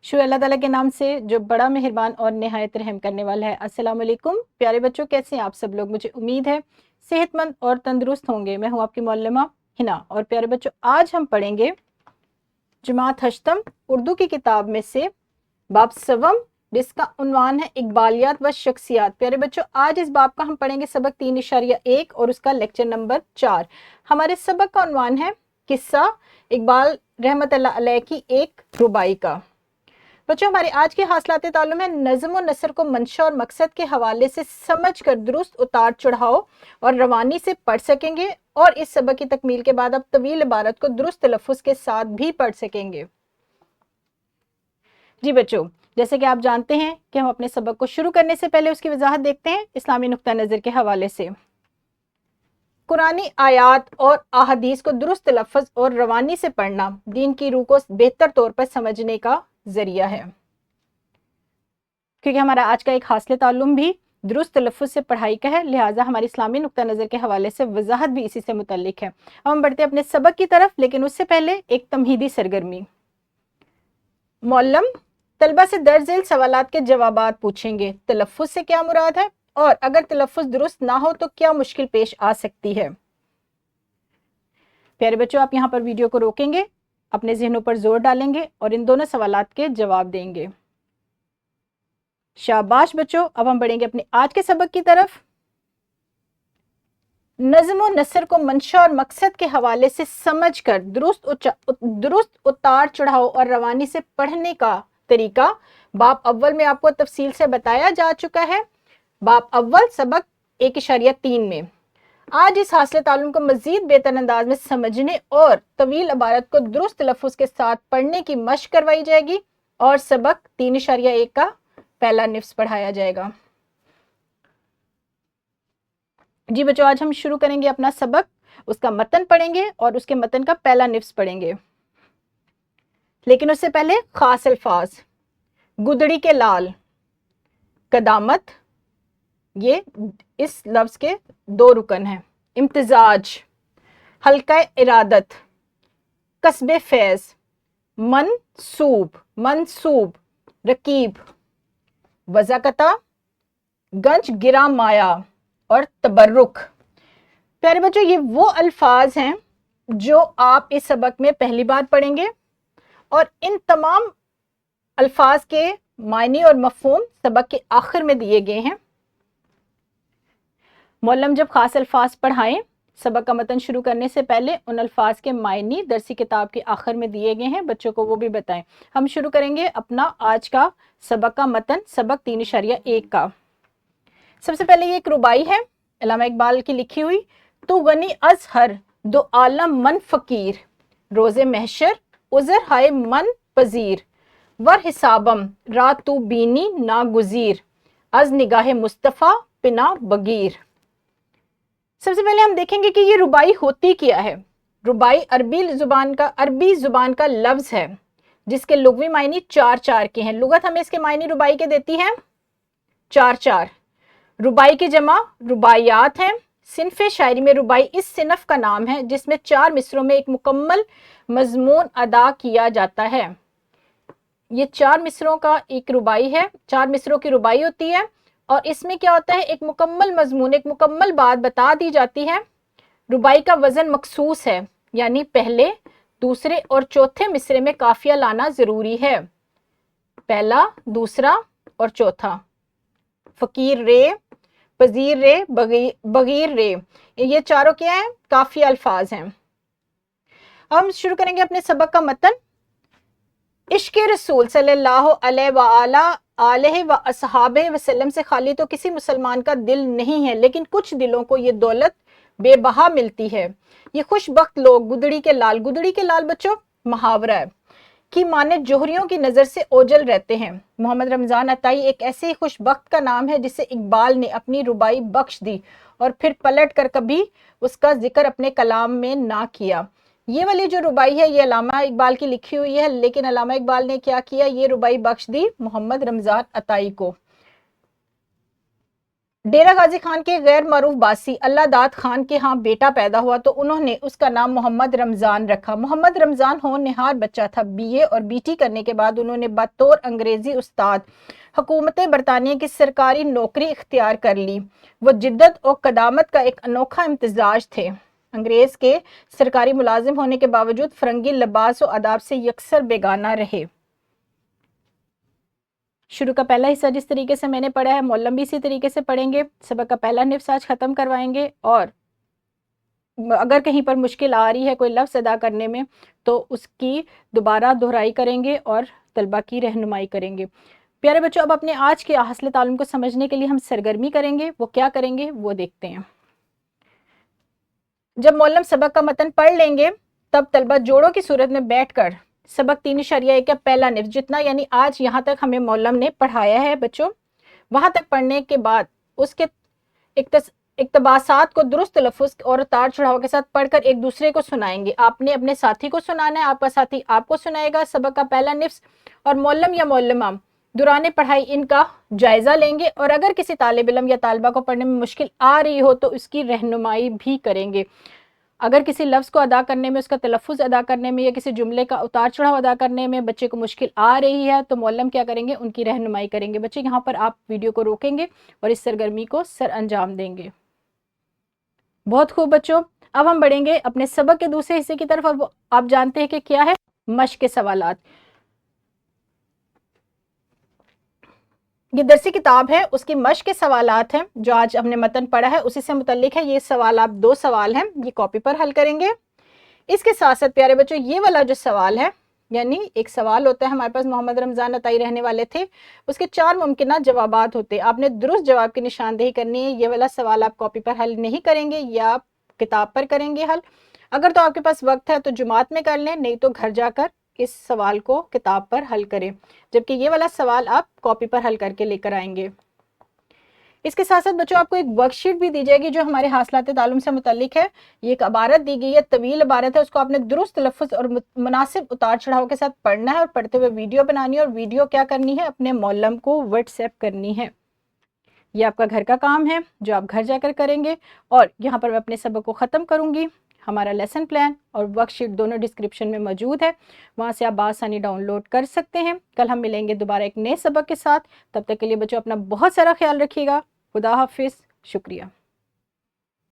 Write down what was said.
शुरू अल्लाह ताला के नाम से जो बड़ा मेहरबान और निहायत रहम करने वाला है। अस्सलाम वालेकुम प्यारे बच्चों, कैसे हैं आप सब लोग? मुझे उम्मीद है सेहतमंद और तंदुरुस्त होंगे। मैं हूँ आपकी मौलमा हिना। और प्यारे बच्चों, आज हम पढ़ेंगे जमात हश्तम उर्दू की किताब में से बाब सवम, जिसका उन्वान है इकबालियात व शख्सियात। प्यारे बच्चों, आज इस बाब का हम पढ़ेंगे सबक 3.1 और उसका लेक्चर नंबर 4। हमारे सबक का उन्वान है किस्सा इकबाल रहमतुल्लाह अलैह की एक रुबाई का। बच्चों, हमारे आज के हासिलात ताल्लुम है नज़्म और नसर को मंशा और मकसद के हवाले से समझकर दुरुस्त उतार चढ़ाव और रवानी से पढ़ सकेंगे, और इस सबक की तकमील के बाद आप तवील इबारत को दुरुस्त तलफ़्फ़ुज़ के साथ भी पढ़ सकेंगे। जी बच्चों, जैसे कि आप जानते हैं कि हम अपने सबक को शुरू करने से पहले उसकी वजाहत देखते हैं इस्लामी नुक्ता नज़र के हवाले से। कुरानी आयात और अहादीस को दुरुस्त लफ्ज़ और रवानी से पढ़ना दीन की रूह को बेहतर तौर पर समझने का ज़रिया है। क्योंकि हमारा आज का एक हासिल ताल्लुम भी दुरुस्त लफ्ज़ से पढ़ाई का है, लिहाजा हमारी इस्लामी नुक्ता नज़र के हवाले से वजाहत भी इसी से मुतल्लिक है। अब हम बढ़ते हैं अपने सबक की तरफ, लेकिन उससे पहले एक तमहीदी सरगर्मी। मौलम तलबा से दर्ज झेल सवालात के जवाबात पूछेंगे। तलफ़्फ़ुज़ से क्या मुराद है, और अगर तलफ़्फ़ुज़ दुरुस्त ना हो तो क्या मुश्किल पेश आ सकती है। प्यारे बच्चों, आप यहाँ पर वीडियो को रोकेंगे, अपने ज़हनों पर जोर डालेंगे और इन दोनों सवालात के जवाब देंगे। शाबाश बच्चों, अब हम बढ़ेंगे अपने आज के सबक की तरफ। नज़्म और नसर को मंशा और मकसद के हवाले से समझकर दुरुस्त उतार चढ़ाव और रवानी से पढ़ने का तरीका बाब अव्वल में आपको तफसील से बताया जा चुका है, बाब अव्वल सबक 1.3 में। आज इस हासिल ताल्लुम को मजीद बेहतर अंदाज में समझने और तवील इबारत को दुरुस्त लफ्ज़ के साथ पढ़ने की मशक करवाई जाएगी, और सबक 3.1 का पहला निफ्स पढ़ाया जाएगा। जी बच्चों, आज हम शुरू करेंगे अपना सबक, उसका मतन पढ़ेंगे और उसके मतन का पहला निफ्स पढ़ेंगे। लेकिन उससे पहले खास अल्फाज। गुदड़ी के लाल, कदामत, ये इस लफ्ज़ के दो रुकन हैं। इम्तिजाज, हल्का इरादत, कस्बे फैज़, मंसूब, रकीब, वज़ाकता, गंज गिरा माया और तबर्रुक। प्यारे बच्चों, ये वो अल्फाज हैं जो आप इस सबक में पहली बार पढ़ेंगे, और इन तमाम अल्फाज के मायने और मफ़हूम सबक के आखिर में दिए गए हैं। मौलम जब खास अल्फाज पढ़ाएं, सबक का मतन शुरू करने से पहले उन अल्फाज के मायने दरसी किताब के आखिर में दिए गए हैं, बच्चों को वो भी बताएं। हम शुरू करेंगे अपना आज का सबक का मतन, सबक 3.1 का। सबसे पहले ये एक रुबाई है अल्लामा इकबाल की लिखी हुई। तो गनी अजहर दो आलम मन फ़कीर, रोज़े महशर उज़र हाय मन पजीर, वर हिसाबम रातू बीनी ना गुजीर, अज निगाह मुस्तफ़ा पिना बगीर। सबसे पहले हम देखेंगे कि ये रुबाई होती क्या है। रुबाई अरबी जुबान का लफ्ज़ है जिसके लुग़वी मायने 4 के हैं। लुगत हमें इसके मायने रुबाई के देती है 4। रुबाई की जमा रुबाइयात हैं। सिनफ़े शायरी में रुबाई इस सिनफ का नाम है जिसमें 4 मिसरों में एक मुकम्मल मजमून अदा किया जाता है। ये 4 मिसरों का एक रुबाई है, 4 मिसरों की रुबाई होती है, और इसमें क्या होता है, एक मुकम्मल मजमून, एक मुकम्मल बात बता दी जाती है। रुबाई का वज़न मखसूस है, यानी पहले, दूसरे और चौथे मिसरे में काफिया लाना ज़रूरी है। पहला, दूसरा और चौथा। फ़कीर रे, पजीर रे, बगीर रे, ये चारों क्या हैं, काफिया अल्फाज हैं। हम शुरू करेंगे अपने सबक का मतन। इश्क़ रसूल सल्लल्लाहु अलैहि व अस्हाबे वसल्लम से खाली तो किसी मुसलमान का दिल नहीं है, लेकिन कुछ दिलों को ये दौलत बेबहा मिलती है। ये खुशबख्त लोग गुदड़ी के लाल बच्चों मुहावरा है कि माने जोहरियों की नज़र से ओझल रहते हैं। मोहम्मद रमज़ान अताई एक ऐसे ही खुशबख्त का नाम है जिसे इकबाल ने अपनी रुबाई बख्श दी और फिर पलट कर कभी उसका जिक्र अपने कलाम में ना किया। ये वाली जो रुबाई है ये अल्लामा इकबाल की लिखी हुई है, लेकिन अल्लामा इकबाल ने क्या किया, ये रुबाई बख्श दी मोहम्मद रमज़ान अताई को। ڈیرہ غازی خان کے غیر معروف باسی اللہ داد خان کے ہاں بیٹا پیدا ہوا تو انہوں نے اس کا نام محمد رمضان رکھا۔ محمد رمضان ہونہار بچہ تھا۔ بی اے اور بی ٹی کرنے کے بعد انہوں نے بطور انگریزی استاد حکومت برطانیہ کی سرکاری نوکری اختیار کر لی۔ وہ جدت اور قدامت کا ایک انوکھا امتزاج تھے۔ انگریز کے سرکاری ملازم ہونے کے باوجود فرنگی لباس و آداب سے یکسر بیگانہ رہے۔ شروع کا پہلا حصہ جس طریقے سے میں نے پڑھا ہے، مولم بھی اسی طریقے سے پڑھیں گے۔ سبق کا پہلا نفس آج ختم کروائیں گے، اور اگر کہیں پر مشکل آ رہی ہے کوئی لفظ ادا کرنے میں تو اس کی دوبارہ دہرائی کریں گے اور طلبہ کی رہنمائی کریں گے۔ پیارے بچوں، اب اپنے آج کے حاصل تعلم کو سمجھنے کے لیے ہم سرگرمی کریں گے۔ وہ کیا کریں گے وہ دیکھتے ہیں۔ جب مولم سبق کا متن پڑھ لیں گے تب طلبہ جوڑوں کی صورت میں بیٹھ کر سبق 3.1 کا پہلا نفس جتنا یعنی آج یہاں تک ہمیں مولم نے پڑھایا ہے بچوں، وہاں تک پڑھنے کے بعد اس کے اقتباسات کو درست تلفظ اور اتار چڑھاؤ کے ساتھ پڑھ کر ایک دوسرے کو سنائیں گے۔ آپ نے اپنے ساتھی کو سنانا ہے، آپ کا ساتھی آپ کو سنائے گا سبق کا پہلا نفس، اور مولم یا مولمہ دوران پڑھائی ان کا جائزہ لیں گے، اور اگر کسی طالب علم یا طالبہ کو پڑھنے میں مشکل آ رہی ہو تو اس کی رہنمائی بھی کریں گے۔ اگر کسی لفظ کو ادا کرنے میں، اس کا تلفظ ادا کرنے میں، یا کسی جملے کا اتار چڑھاؤ ادا کرنے میں بچے کو مشکل آ رہی ہے تو مولم کیا کریں گے، ان کی رہنمائی کریں گے۔ بچے یہاں پر آپ ویڈیو کو روکیں گے اور اس سرگرمی کو سر انجام دیں گے۔ بہت خوب بچوں، اب ہم بڑھیں گے اپنے سبق کے دوسرے حصے کی طرف، اور وہ آپ جانتے ہیں کہ کیا ہے، مشق کے سوالات۔ یہ درسی کتاب ہے، اس کی مشق کے سوالات ہیں جو آج ہم نے متن پڑھا ہے اسی سے متعلق ہے۔ یہ سوال آپ 2 سوال ہیں، یہ کاپی پر حل کریں گے۔ اس کے ساتھ ساتھ پیارے بچوں یہ والا جو سوال ہے، یعنی ایک سوال ہوتا ہے ہمارے پاس محمد رمضان عطائی رہنے والے تھے، اس کے 4 ممکنہ جوابات ہوتے ہیں۔ آپ نے درست جواب کی نشاندہی کرنی ہے۔ یہ والا سوال آپ کاپی پر حل نہیں کریں گے، یا آپ کتاب پر کریں گے حل۔ اگر تو آپ کے پاس وقت ہے تو جماعت میں کر لیں، نہیں تو گھر جا کر اس سوال کو کتاب پر حل کریں، جبکہ یہ والا سوال آپ کاپی پر حل کر کے لے کر آئیں گے۔ اس کے ساتھ ساتھ بچوں آپ کو ایک ورک شیٹ بھی دی جائے گی جو ہمارے حاصلات تعلم سے متعلق ہے۔ یہ ایک عبارت دی گئی ہے، طویل عبارت ہے، اس کو آپ نے درست تلفظ اور مناسب اتار چڑھاؤ کے ساتھ پڑھنا ہے، اور پڑھتے ہوئے ویڈیو بنانی ہے، اور ویڈیو کیا کرنی ہے، اپنے مولم کو واٹس ایپ کرنی ہے۔ یہ آپ کا گھر کا کام ہے جو آپ گھر جا کر کریں گے، اور یہاں پر میں اپنے سبق کو ختم کروں گی۔ ہمارا لیسن پلان اور ورک شیٹ دونوں ڈسکرپشن میں موجود ہے، وہاں سے آپ بآسانی ڈاؤن لوڈ کر سکتے ہیں۔ کل ہم ملیں گے دوبارہ ایک نئے سبق کے ساتھ، تب تک کے لیے بچوں اپنا بہت سارا خیال رکھیے گا۔ خدا حافظ، شکریہ۔